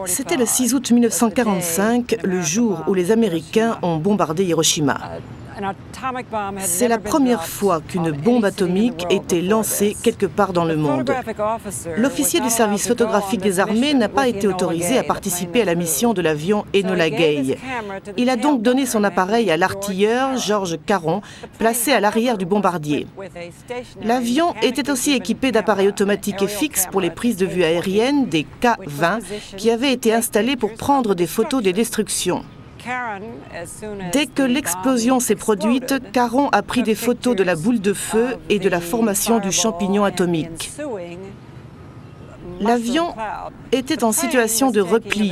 C'était le 6 août 1945, le jour où les Américains ont bombardé Hiroshima. C'est la première fois qu'une bombe atomique était lancée quelque part dans le monde. L'officier du service photographique des armées n'a pas été autorisé à participer à la mission de l'avion Enola Gay. Il a donc donné son appareil à l'artilleur Georges Caron, placé à l'arrière du bombardier. L'avion était aussi équipé d'appareils automatiques et fixes pour les prises de vue aériennes, des K-20, qui avaient été installés pour prendre des photos des destructions. Dès que l'explosion s'est produite, Caron a pris des photos de la boule de feu et de la formation du champignon atomique. L'avion était en situation de repli.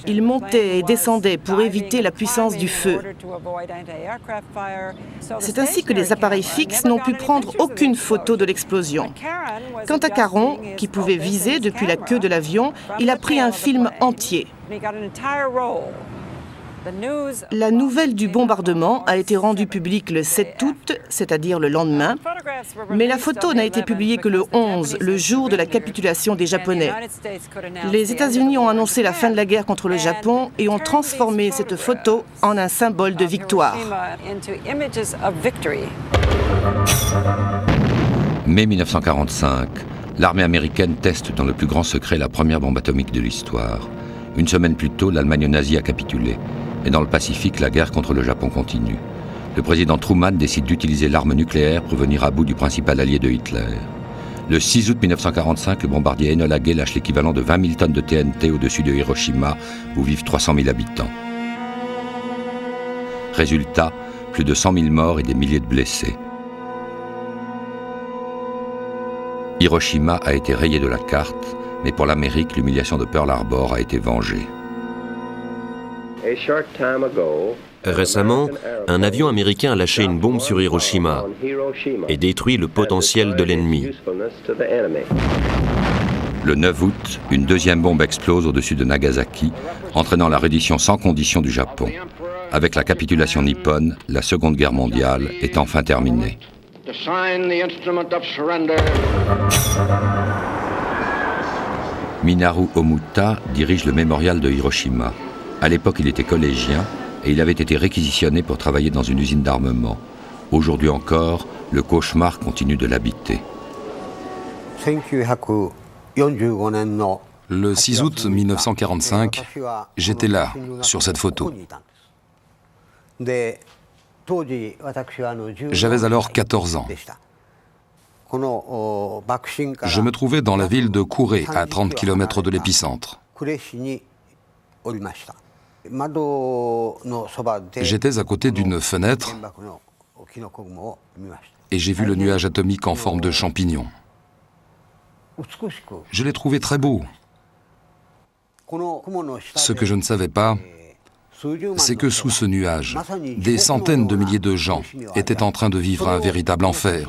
Il montait et descendait pour éviter la puissance du feu. C'est ainsi que les appareils fixes n'ont pu prendre aucune photo de l'explosion. Quant à Caron, qui pouvait viser depuis la queue de l'avion, il a pris un film entier. La nouvelle du bombardement a été rendue publique le 7 août, c'est-à-dire le lendemain, mais la photo n'a été publiée que le 11, le jour de la capitulation des Japonais. Les États-Unis ont annoncé la fin de la guerre contre le Japon et ont transformé cette photo en un symbole de victoire. Mai 1945, l'armée américaine teste dans le plus grand secret la première bombe atomique de l'histoire. Une semaine plus tôt, l'Allemagne nazie a capitulé. Et dans le Pacifique, la guerre contre le Japon continue. Le président Truman décide d'utiliser l'arme nucléaire pour venir à bout du principal allié de Hitler. Le 6 août 1945, le bombardier Enola Gay lâche l'équivalent de 20 000 tonnes de TNT au-dessus de Hiroshima, où vivent 300 000 habitants. Résultat, plus de 100 000 morts et des milliers de blessés. Hiroshima a été rayé de la carte, mais pour l'Amérique, l'humiliation de Pearl Harbor a été vengée. Récemment, un avion américain a lâché une bombe sur Hiroshima et détruit le potentiel de l'ennemi. Le 9 août, une deuxième bombe explose au-dessus de Nagasaki, entraînant la reddition sans condition du Japon. Avec la capitulation nippone, la Seconde Guerre mondiale est enfin terminée. Minoru Omuta dirige le mémorial de Hiroshima. À l'époque, il était collégien et il avait été réquisitionné pour travailler dans une usine d'armement. Aujourd'hui encore, le cauchemar continue de l'habiter. Le 6 août 1945, j'étais là, sur cette photo. J'avais alors 14 ans. Je me trouvais dans la ville de Kure, à 30 km de l'épicentre. J'étais à côté d'une fenêtre et j'ai vu le nuage atomique en forme de champignon. Je l'ai trouvé très beau. Ce que je ne savais pas, c'est que sous ce nuage, des centaines de milliers de gens étaient en train de vivre un véritable enfer.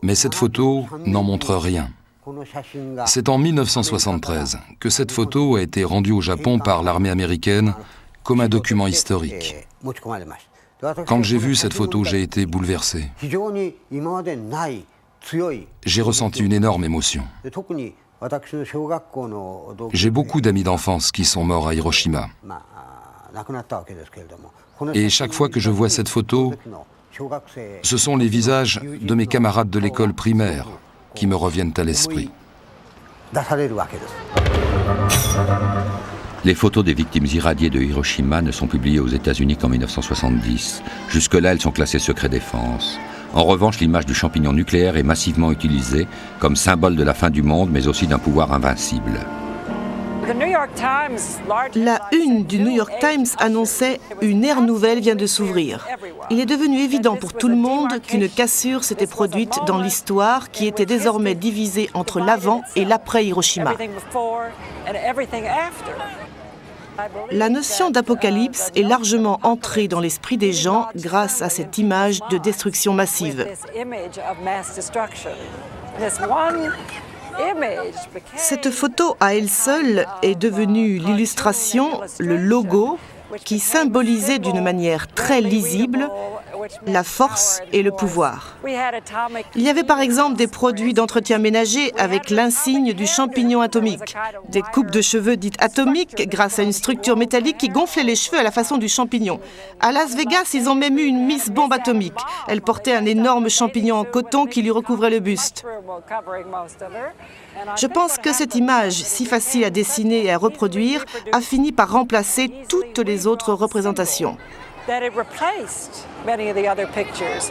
Mais cette photo n'en montre rien. C'est en 1973 que cette photo a été rendue au Japon par l'armée américaine comme un document historique. Quand j'ai vu cette photo, j'ai été bouleversé. J'ai ressenti une énorme émotion. J'ai beaucoup d'amis d'enfance qui sont morts à Hiroshima. Et chaque fois que je vois cette photo, ce sont les visages de mes camarades de l'école primaire qui me reviennent à l'esprit. Les photos des victimes irradiées de Hiroshima ne sont publiées aux États-Unis qu'en 1970. Jusque-là, elles sont classées secret défense. En revanche, l'image du champignon nucléaire est massivement utilisée comme symbole de la fin du monde, mais aussi d'un pouvoir invincible. La une du New York Times annonçait « Une ère nouvelle vient de s'ouvrir ». Il est devenu évident pour tout le monde qu'une cassure s'était produite dans l'histoire qui était désormais divisée entre l'avant et l'après Hiroshima. La notion d'apocalypse est largement entrée dans l'esprit des gens grâce à cette image de destruction massive. Cette photo à elle seule est devenue l'illustration, le logo, qui symbolisait d'une manière très lisible la force et le pouvoir. Il y avait par exemple des produits d'entretien ménager avec l'insigne du champignon atomique, des coupes de cheveux dites atomiques grâce à une structure métallique qui gonflait les cheveux à la façon du champignon. À Las Vegas, ils ont même eu une Miss Bombe atomique. Elle portait un énorme champignon en coton qui lui recouvrait le buste. Je pense que cette image, si facile à dessiner et à reproduire, a fini par remplacer toutes les autres représentations. That it replaced many of the other pictures.